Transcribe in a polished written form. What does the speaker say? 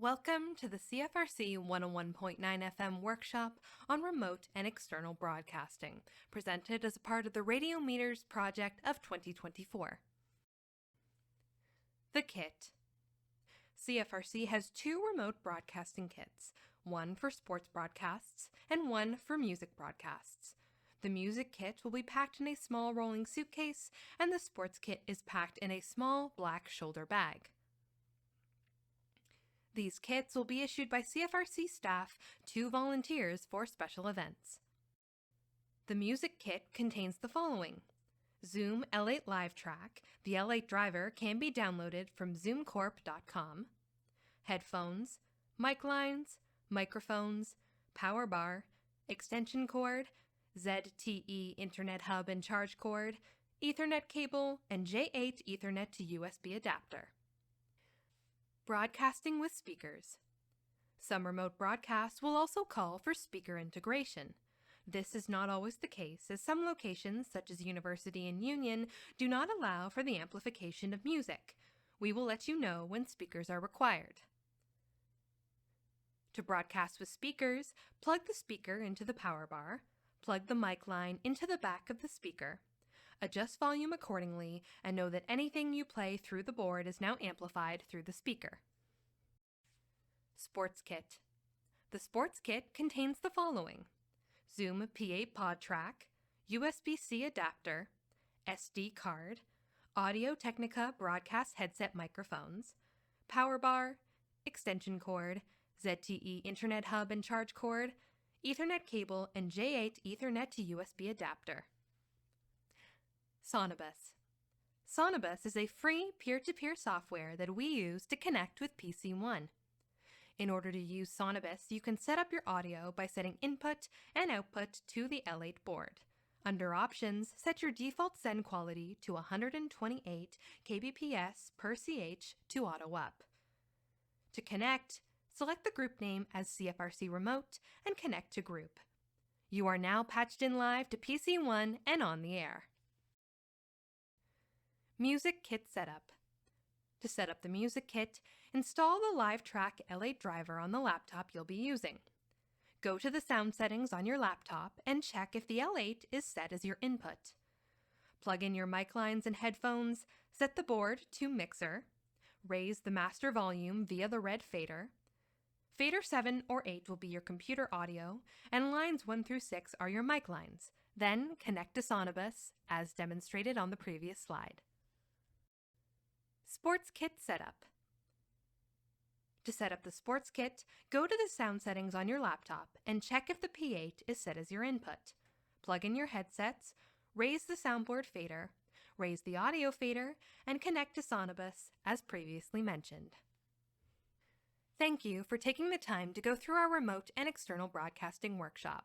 Welcome to the CFRC 101.9 FM workshop on remote and external broadcasting, presented as a part of the Radio Meters project of 2024. The kit. CFRC has two remote broadcasting kits, one for sports broadcasts and one for music broadcasts. The music kit will be packed in a small rolling suitcase, and the sports kit is packed in a small black shoulder bag. These kits will be issued by CFRC staff to volunteers for special events. The music kit contains the following: Zoom L8 Live Track. The L8 driver can be downloaded from zoomcorp.com. Headphones, mic lines, microphones, power bar, extension cord, ZTE Internet Hub and charge cord, Ethernet cable, and J8 Ethernet to USB adapter. Broadcasting with speakers. Some remote broadcasts will also call for speaker integration. This is not always the case, as some locations, such as University and Union, do not allow for the amplification of music. We will let you know when speakers are required. To broadcast with speakers, plug the speaker into the power bar, plug the mic line into the back of the speaker, adjust volume accordingly, and know that anything you play through the board is now amplified through the speaker. Sports kit. The sports kit contains the following: Zoom P8 pod track, USB-C adapter, SD card, Audio-Technica broadcast headset microphones, power bar, extension cord, ZTE Internet Hub and charge cord, Ethernet cable, and J8 Ethernet to USB adapter. Sonobus. Sonobus is a free peer-to-peer software that we use to connect with PC One. In order to use Sonobus, you can set up your audio by setting input and output to the L8 board. Under Options, set your default send quality to 128 kbps per ch to auto up. To connect, select the group name as CFRC Remote and connect to group. You are now patched in live to PC One and on the air. Music kit setup. To set up the music kit, install the Live Track L8 driver on the laptop you'll be using. Go to the sound settings on your laptop and check if the L8 is set as your input. Plug in your mic lines and headphones, set the board to mixer, raise the master volume via the red fader. Fader 7 or 8 will be your computer audio, and lines 1 through 6 are your mic lines. Then connect to Sonobus, as demonstrated on the previous slide. Sports kit setup. To set up the sports kit, go to the sound settings on your laptop and check if the P8 is set as your input. Plug in your headsets, raise the soundboard fader, raise the audio fader, and connect to Sonobus, as previously mentioned. Thank you for taking the time to go through our remote and external broadcasting workshop.